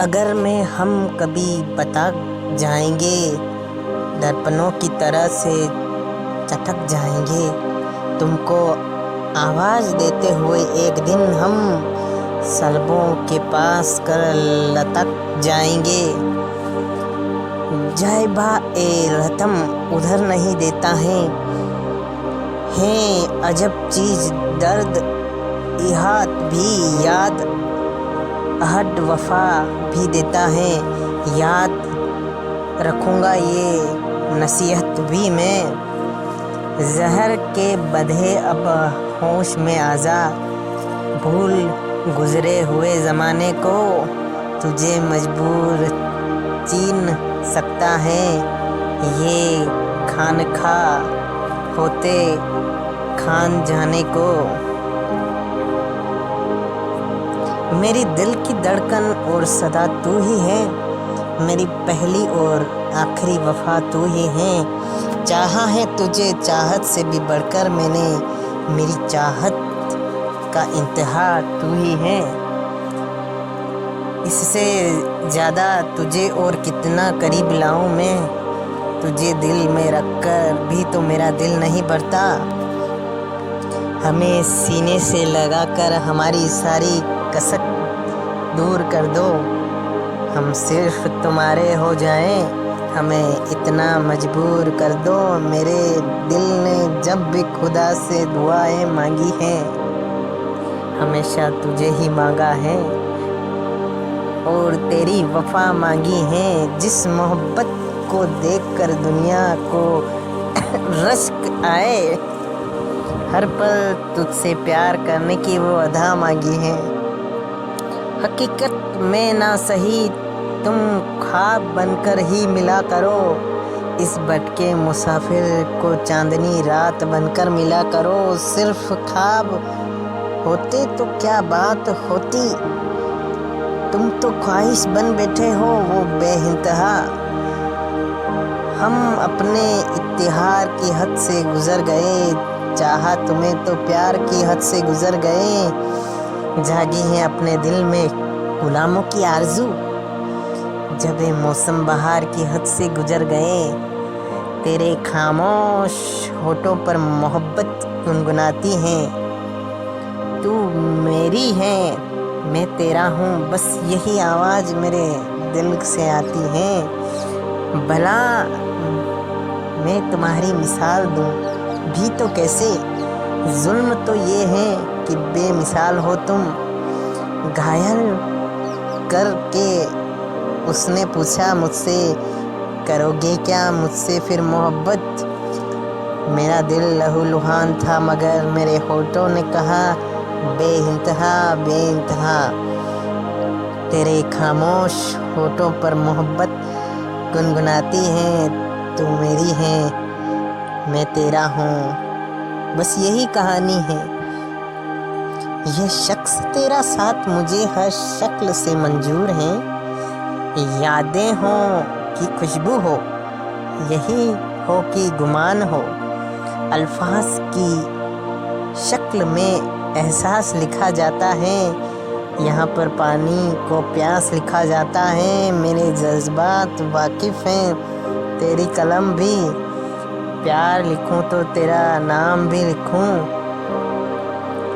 अगर में हम कभी बता जाएंगे, दर्पणों की तरह से चटक जाएंगे। तुमको आवाज़ देते हुए एक दिन हम सलबों के पास कर लटक जाएंगे। जय बा ए रतम उधर नहीं देता है अजब चीज़ दर्द इहात भी याद अहद वफा भी देता है। याद रखूँगा ये नसीहत भी मैं, जहर के बंधे अब होश में आजा। भूल गुज़रे हुए ज़माने को तुझे मजबूर चीन सकता है। ये खानखा होते खान जाने को। मेरी दिल की धड़कन और सदा तू ही है, मेरी पहली और आखिरी वफा तू ही है। चाहा है तुझे चाहत से भी बढ़कर मैंने, मेरी चाहत का इंतहा तू ही है। इससे ज़्यादा तुझे और कितना करीब लाऊं मैं, तुझे दिल में रखकर भी तो मेरा दिल नहीं भरता। हमें सीने से लगाकर हमारी सारी कसक दूर कर दो, हम सिर्फ तुम्हारे हो जाएं, हमें इतना मजबूर कर दो। मेरे दिल ने जब भी खुदा से दुआएं मांगी हैं, हमेशा तुझे ही मांगा है और तेरी वफा मांगी है। जिस मोहब्बत को देखकर दुनिया को रश्क आए, हर पल तुझसे प्यार करने की वो अदा मांगी है। हकीकत में ना सही तुम ख्वाब बनकर ही मिला करो, इस भटके मुसाफिर को चांदनी रात बनकर मिला करो। सिर्फ ख्वाब होते तो क्या बात होती, तुम तो ख्वाहिश बन बैठे हो वो बेइंतहा। हम अपने इत्तिहार की हद से गुजर गए, चाहा तुम्हें तो प्यार की हद से गुजर गए। जागी है अपने दिल में गुलामों की आरज़ू, जब ये मौसम बहार की हद से गुजर गए। तेरे खामोश होठों पर मोहब्बत गुनगुनाती है। तू मेरी है मैं तेरा हूँ, बस यही आवाज़ मेरे दिल से आती है। भला मैं तुम्हारी मिसाल दूँ भी तो कैसे, जुल्म तो ये है कि बेमिसाल हो तुम। घायल करके उसने पूछा मुझसे, करोगे क्या मुझसे फिर मोहब्बत। मेरा दिल लहूलुहान था मगर मेरे होठों ने कहा बेइंतहा बेइंतहा। तेरे खामोश होठों पर मोहब्बत गुनगुनाती है। तू मेरी है मैं तेरा हूँ, बस यही कहानी है। यह शख्स तेरा साथ मुझे हर शक्ल से मंजूर है। यादें हो कि खुशबू हो, यही हो कि गुमान हो। अल्फाज की शक्ल में एहसास लिखा जाता है, यहाँ पर पानी को प्यास लिखा जाता है। मेरे जज्बात वाकिफ़ हैं तेरी कलम भी, प्यार लिखूं तो तेरा नाम भी लिखूं।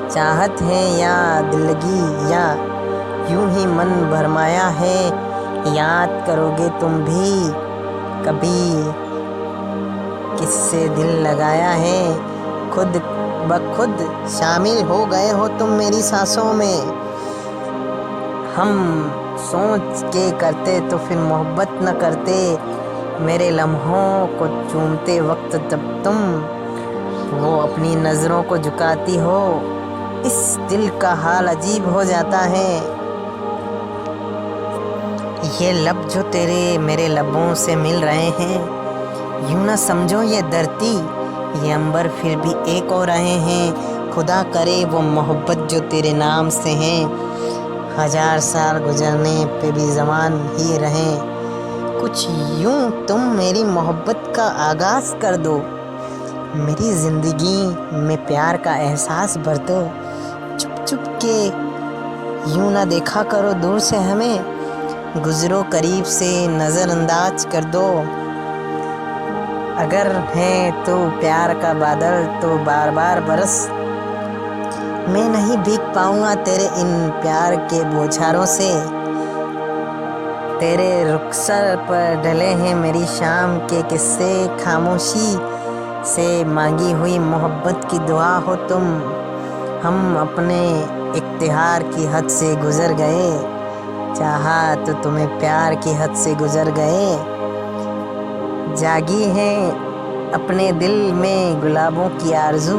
चाहत है या दिलगी या यूं ही मन भरमाया है, याद करोगे तुम भी कभी किससे दिल लगाया है। खुद ब खुद शामिल हो गए हो तुम मेरी सांसों में। हम सोच के करते तो फिर मोहब्बत न करते, मेरे लम्हों को चूमते वक्त जब तुम वो अपनी नज़रों को झुकाती हो, इस दिल का हाल अजीब हो जाता है। ये लब जो तेरे मेरे लबों से मिल रहे हैं, यूं ना समझो ये धरती ये अंबर फिर भी एक हो रहे हैं। खुदा करे वो मोहब्बत जो तेरे नाम से हैं, 1000 साल गुजरने पे भी ज़मान ही रहें। कुछ यूं तुम मेरी मोहब्बत का आगाज़ कर दो, मेरी ज़िंदगी में प्यार का एहसास भर दो। चुप चुप के यूं ना देखा करो दूर से हमें, गुजरो करीब से नज़रअंदाज कर दो। अगर है तो प्यार का बादल तो बार बार बरस। मैं नहीं भीग पाऊंगा तेरे इन प्यार के बौछारों से। तेरे रुखसर पर डले हैं मेरी शाम के किस्से। खामोशी से मांगी हुई मोहब्बत की दुआ हो तुम। हम अपने इख्तियार की हद से गुज़र गए। चाहा तो तुम्हें प्यार की हद से गुज़र गए। जागी है अपने दिल में गुलाबों की आरज़ू।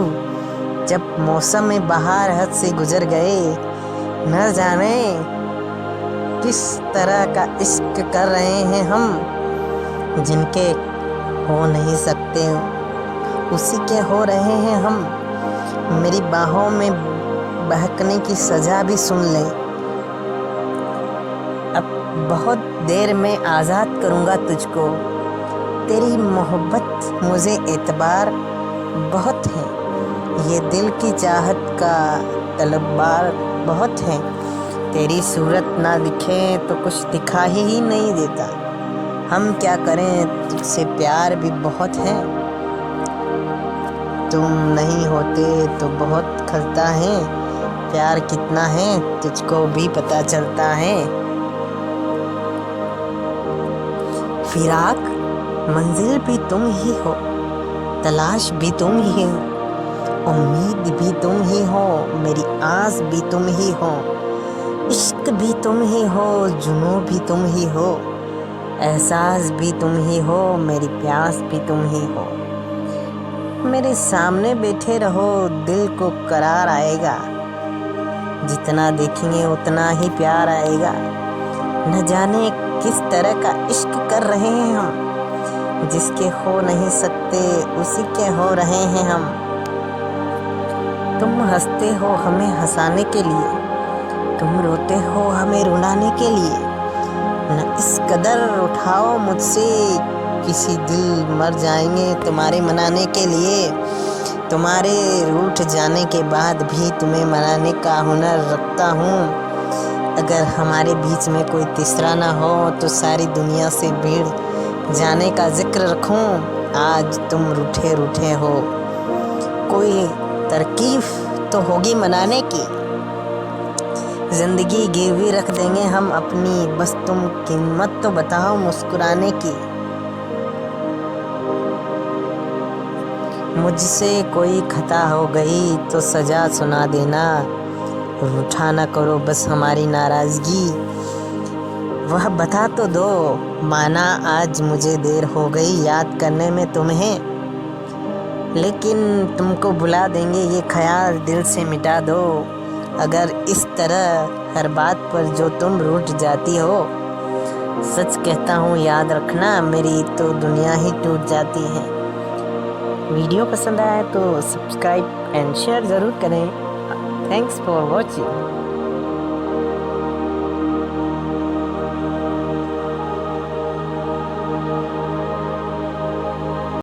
जब मौसम बहार हद से गुज़र गए। न जाने किस तरह का इश्क कर रहे हैं हम। जिनके हो नहीं सकते उसी के हो रहे हैं हम। मेरी बाहों में बहकने की सज़ा भी सुन ले। अब बहुत देर में आज़ाद करूँगा तुझको। तेरी मोहब्बत मुझे एतबार बहुत है। ये दिल की चाहत का तलबबार बहुत है। तेरी सूरत ना दिखे तो कुछ दिखा ही नहीं देता। हम क्या करें तुझसे प्यार भी बहुत है। तुम नहीं होते तो बहुत खलता है। प्यार कितना है तुझको भी पता चलता है। फिराक मंजिल भी तुम ही हो। तलाश भी तुम ही हो। उम्मीद भी तुम ही हो। मेरी आस भी तुम ही हो। इश्क भी तुम ही हो। जुनून भी तुम ही हो। एहसास भी तुम ही हो। मेरी प्यास भी तुम ही हो। मेरे सामने बैठे रहो दिल को करार आएगा। जितना देखेंगे उतना ही प्यार आएगा। न जाने किस तरह का इश्क कर रहे हैं हम। जिसके हो नहीं सकते उसी के हो रहे हैं हम। तुम हंसते हो हमें हंसाने के लिए। तुम रोते हो हमें रुलाने के लिए। न इस कदर उठाओ मुझसे किसी दिल मर जाएंगे तुम्हारे मनाने के लिए। तुम्हारे रूठ जाने के बाद भी तुम्हें मनाने का हुनर रखता हूँ। अगर हमारे बीच में कोई तीसरा ना हो तो सारी दुनिया से भीड़ जाने का जिक्र रखूं। आज तुम रूठे रूठे हो। कोई तरकीब तो होगी मनाने की। ज़िंदगी गिरवी रख देंगे हम अपनी। बस तुम कीमत तो बताओ मुस्कुराने की। मुझसे कोई खता हो गई तो सज़ा सुना देना। रूठा ना करो बस हमारी नाराज़गी। वह बता तो दो। माना आज मुझे देर हो गई याद करने में तुम्हें। लेकिन तुमको भुला देंगे ये ख्याल दिल से मिटा दो। अगर इस तरह हर बात पर जो तुम रूठ जाती हो। सच कहता हूँ याद रखना मेरी तो दुनिया ही टूट जाती है। वीडियो पसंद आया तो सब्सक्राइब एंड शेयर ज़रूर करें। Thanks for watching.